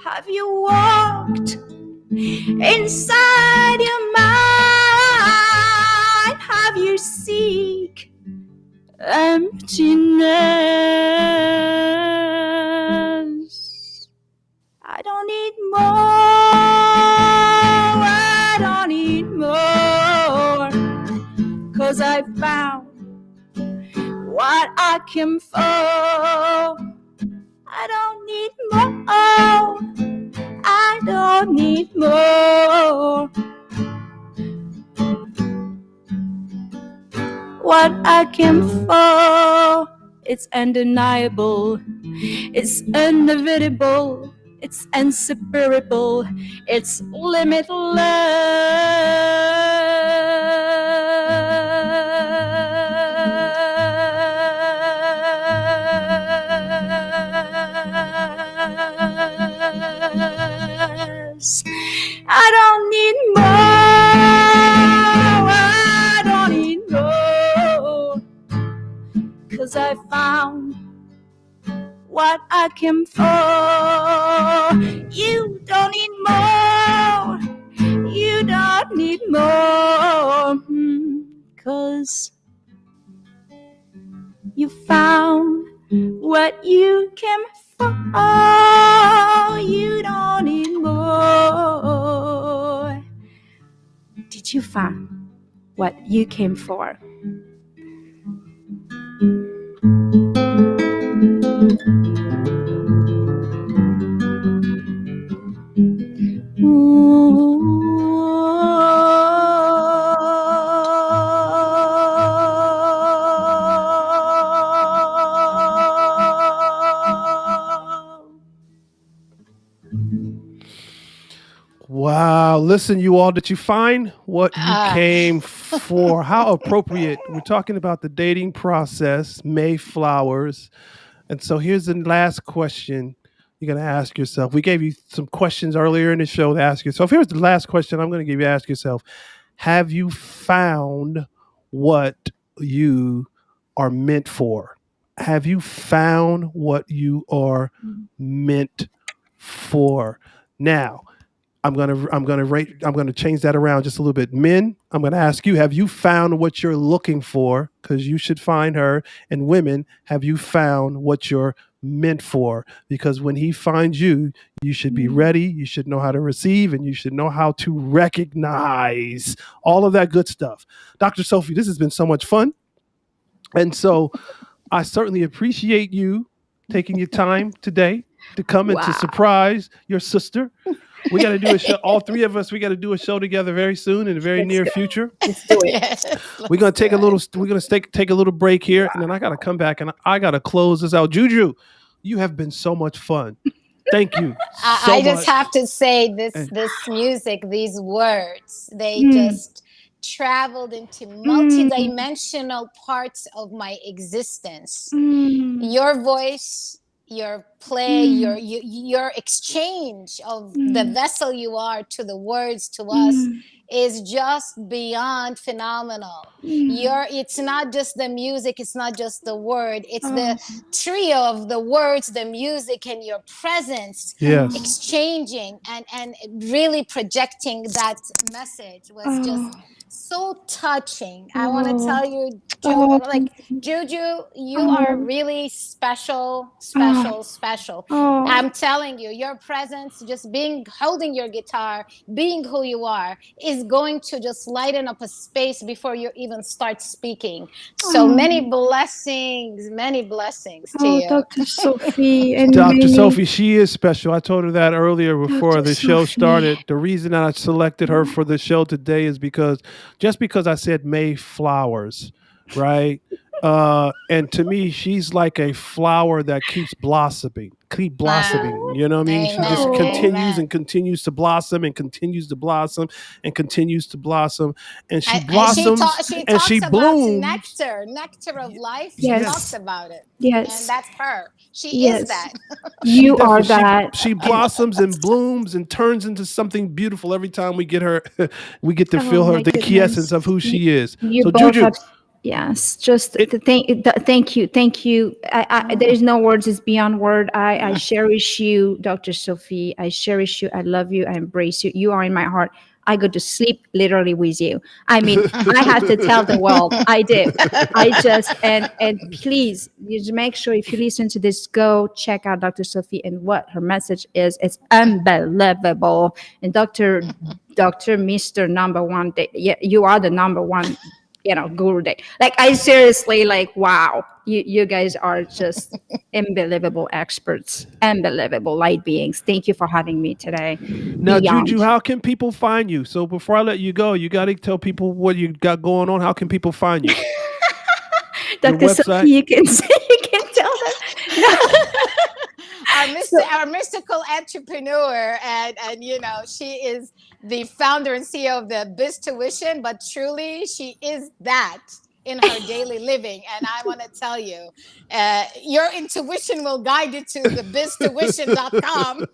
[SPEAKER 3] Have you walked inside your mind? Have you seek emptiness? I don't need more. I don't need more. 'Cause I found what I came for. I don't need more. I don't need more. What I came for, it's undeniable, it's inevitable, it's inseparable, it's limitless. I don't need more. I don't need more. 'Cause I found what I came for. You don't need more. You don't need more. 'Cause you found what you came for. You don't need more. Did you find what you came for?
[SPEAKER 1] Wow. Listen, you all, did you find what you came for? How appropriate. We're talking about the dating process, Mayflowers. And so here's the last question you're going to ask yourself. We gave you some questions earlier in the show to ask yourself. Here's the last question I'm going to give you to ask yourself. Have you found what you are meant for? Have you found what you are meant for? Now, I'm gonna change that around just a little bit. Men, I'm gonna ask you, have you found what you're looking for? Because you should find her. And women, have you found what you're meant for? Because when he finds you, you should be ready, you should know how to receive, and you should know how to recognize all of that good stuff. Dr. Sophie, this has been so much fun. And so I certainly appreciate you taking your time today to come and to surprise your sister. We got to do a show. All three of us, we got to do a show together very soon in the very near future.
[SPEAKER 3] Let's do it.
[SPEAKER 4] Yes,
[SPEAKER 1] We're gonna take a little. We're gonna take a little break here, and then I gotta come back and I gotta close this out. JuJu, you have been so much fun. Thank you.
[SPEAKER 4] I just have to say this music, these words, they just traveled into multidimensional parts of my existence. Your voice, your play, your exchange of the vessel you are to the words to us is just beyond phenomenal. It's not just the music, it's not just the word, it's the trio of the words, the music, and your presence exchanging and really projecting that message was just so touching. I want to tell you, JuJu, you are really special. I'm telling you, your presence, just holding your guitar, being who you are, is going to just lighten up a space before you even start speaking. So many blessings to you.
[SPEAKER 3] Dr. Sophie. And
[SPEAKER 1] Dr. Sophie, she is special. I told her that earlier before the show started. The reason I selected her for the show today is because I said Mayflowers, right? And to me, she's like a flower that keeps blossoming. keep blossoming. You know what I mean? She just
[SPEAKER 4] Amen.
[SPEAKER 1] continues
[SPEAKER 4] Amen.
[SPEAKER 1] and continues to blossom and continues to blossom and continues to blossom. And she
[SPEAKER 4] And she
[SPEAKER 1] blossoms
[SPEAKER 4] she
[SPEAKER 1] and she
[SPEAKER 4] talks about
[SPEAKER 1] blooms.
[SPEAKER 4] nectar of life. She talks
[SPEAKER 3] Yes.
[SPEAKER 1] Yes.
[SPEAKER 4] about it, and
[SPEAKER 3] Yes.
[SPEAKER 4] that's her. She is
[SPEAKER 3] Yes.
[SPEAKER 4] that.
[SPEAKER 1] She
[SPEAKER 3] You are
[SPEAKER 1] definitely
[SPEAKER 3] that.
[SPEAKER 1] she
[SPEAKER 3] And
[SPEAKER 1] blossoms and blooms and turns into something beautiful every time we get her. We get to
[SPEAKER 3] oh
[SPEAKER 1] feel her,
[SPEAKER 3] my
[SPEAKER 1] the key essence
[SPEAKER 3] goodness.
[SPEAKER 1] of who
[SPEAKER 3] You,
[SPEAKER 1] she is.
[SPEAKER 3] you
[SPEAKER 1] So
[SPEAKER 3] both
[SPEAKER 1] JuJu,
[SPEAKER 3] have, yes, just
[SPEAKER 1] it,
[SPEAKER 3] thank you. Thank you. There is no words, it's beyond word. I cherish you, Dr. Sophie. I cherish you. I love you. I embrace you. You are in my heart. I go to sleep literally with you. I mean, I have to tell the world. I do. I just and please, you just make sure if you listen to this, go check out Dr. Sophie and what her message is. It's unbelievable. And Dr. Mr. Number One, yeah, you are the number one, guru day. Like I seriously, like, wow, you guys are just unbelievable experts, unbelievable light beings. Thank you for having me today.
[SPEAKER 1] now
[SPEAKER 3] Beyond.
[SPEAKER 1] JuJu, how can people find you? So before I let you go, you got to tell people what you got going on. How can people find you? Your
[SPEAKER 3] Dr. Sophie,
[SPEAKER 1] website?
[SPEAKER 3] you can say, you can tell them. No. So
[SPEAKER 4] Our mystical entrepreneur, and she is the founder and CEO of the Biztuition, but truly she is that in her daily living. And I want to tell you, your intuition will guide you to the biztuition.com.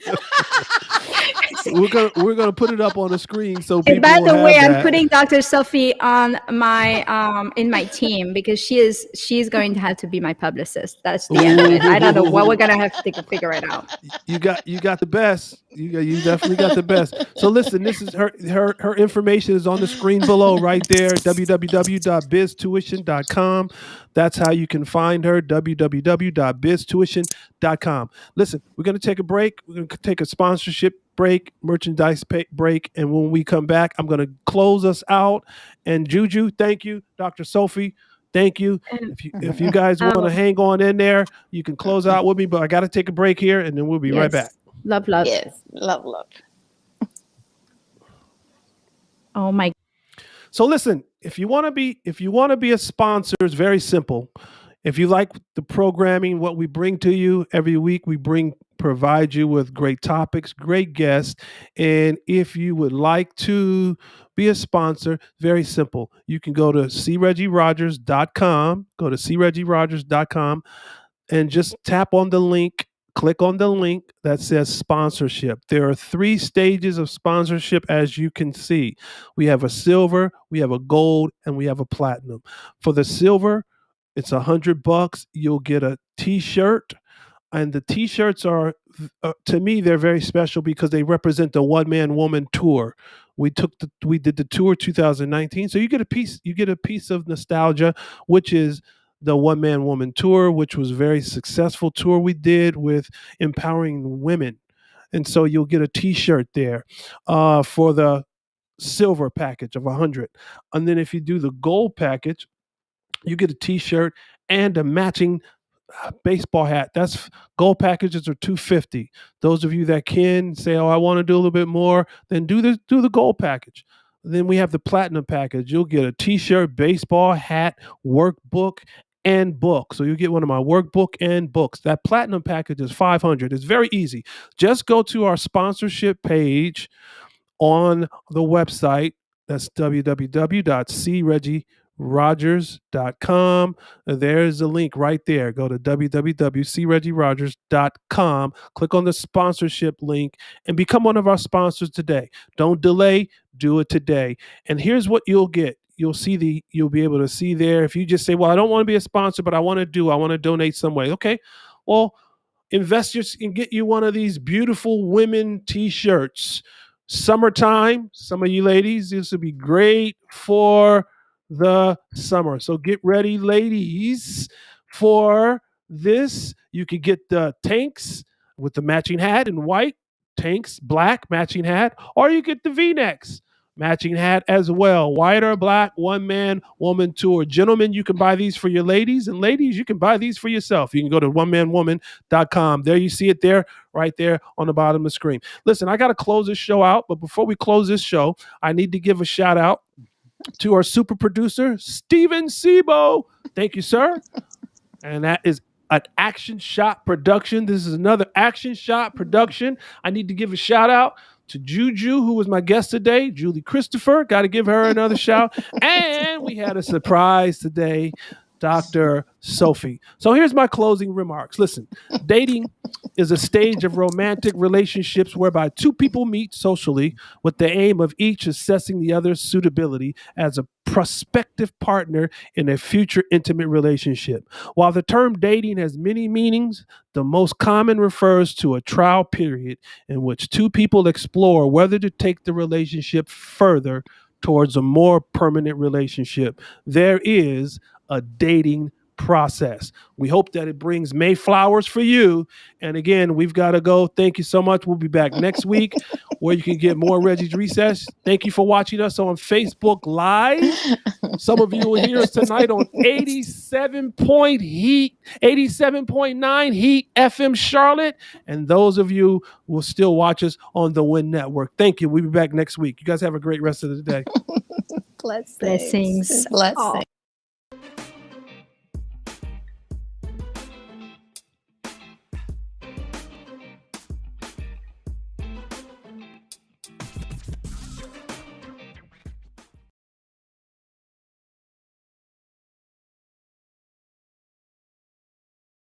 [SPEAKER 1] We're gonna put it up on the screen so
[SPEAKER 3] and
[SPEAKER 1] people
[SPEAKER 3] by
[SPEAKER 1] will
[SPEAKER 3] the way,
[SPEAKER 1] have
[SPEAKER 3] I'm
[SPEAKER 1] that.
[SPEAKER 3] putting Dr. Sophie on my in my team because she's going to have to be my publicist. That's the end of it. I don't know what we're gonna have to figure it out.
[SPEAKER 1] You got the best. You definitely got the best. So listen, this is her information is on the screen below right there. www.biztuition.com. That's how you can find her. www.biztuition.com. Listen, we're gonna take a break. We're gonna take a sponsorship break, merchandise break, and when we come back, I'm gonna close us out. And JuJu, thank you, Dr. Sophie. Thank you.
[SPEAKER 3] And
[SPEAKER 1] If you guys want to
[SPEAKER 3] oh
[SPEAKER 1] hang on in there, you can close out with me. But I got to take a break here, and then we'll be right back.
[SPEAKER 3] yes, love.
[SPEAKER 4] Yes, love.
[SPEAKER 3] Oh my.
[SPEAKER 1] So listen, if you want to be a sponsor, it's very simple. If you like the programming, what we bring to you every week, provide you with great topics, great guests. And if you would like to be a sponsor, very simple. You can go to cregirogers.com, go to cregirogers.com and just tap on the link, click on the link that says sponsorship. There are 3 stages of sponsorship, as you can see. We have a silver, we have a gold, and we have a platinum. For the silver, it's $100. You'll get a t-shirt, and the t-shirts are to me they're very special because they represent the one man woman tour. We did the tour 2019, so you get a piece of nostalgia, which is the one man woman tour, which was a very successful tour we did with empowering women. And so you'll get a t-shirt there for the silver package of 100. And then if you do the gold package, you get a t-shirt and a matching baseball hat. That's gold packages are 250. Those of you that can say, "Oh, I want to do a little bit more," then do the gold package. Then we have the platinum package. You'll get a t-shirt, baseball hat, workbook, and book. So you get one of my workbook and books. That platinum package is 500. It's very easy. Just go to our sponsorship page on the website. That's www.cregirogers.com. There's a link right there. Go to www.cregirogers.com. Click on the sponsorship link and become one of our sponsors today. Don't delay, do it today. And here's what you'll get. You'll be able to see there. If you just say, "Well, I don't want to be a sponsor, but I want to donate some way." Okay. Well, investors can get you one of these beautiful women t-shirts. Summertime, some of you ladies, this would be great for the summer. So get ready, ladies, for this. You could get the tanks with the matching hat in white, tanks, black, matching hat, or you get the V-necks. Matching hat as well. White or black, one man, woman tour. Gentlemen, you can buy these for your ladies, and ladies, you can buy these for yourself. You can go to onemanwoman.com. There you see it there, right there on the bottom of the screen. Listen, I got to close this show out, but before we close this show, I need to give a shout out to our super producer, Steven Sebo. Thank you, sir. And that is an action shot production. This is another action shot production. I need to give a shout out to JuJu, who was my guest today, Julie Christopher. Got to give her another shout. And we had a surprise today, Dr. Sophie. So here's my closing remarks. Listen, dating is a stage of romantic relationships whereby two people meet socially with the aim of each assessing the other's suitability as a prospective partner in a future intimate relationship. While the term dating has many meanings, the most common refers to a trial period in which two people explore whether to take the relationship further towards a more permanent relationship. There is a dating process. We hope that it brings May flowers for you. And again, we've got to go. Thank you so much. We'll be back next week where you can get more Reggie's Recess. Thank you for watching us on Facebook Live. Some of you will hear us tonight on 87.9 Heat FM Charlotte. And those of you will still watch us on the Win Network. Thank you. We'll be back next week. You guys have a great rest of the day.
[SPEAKER 3] Blessings.
[SPEAKER 4] Blessings.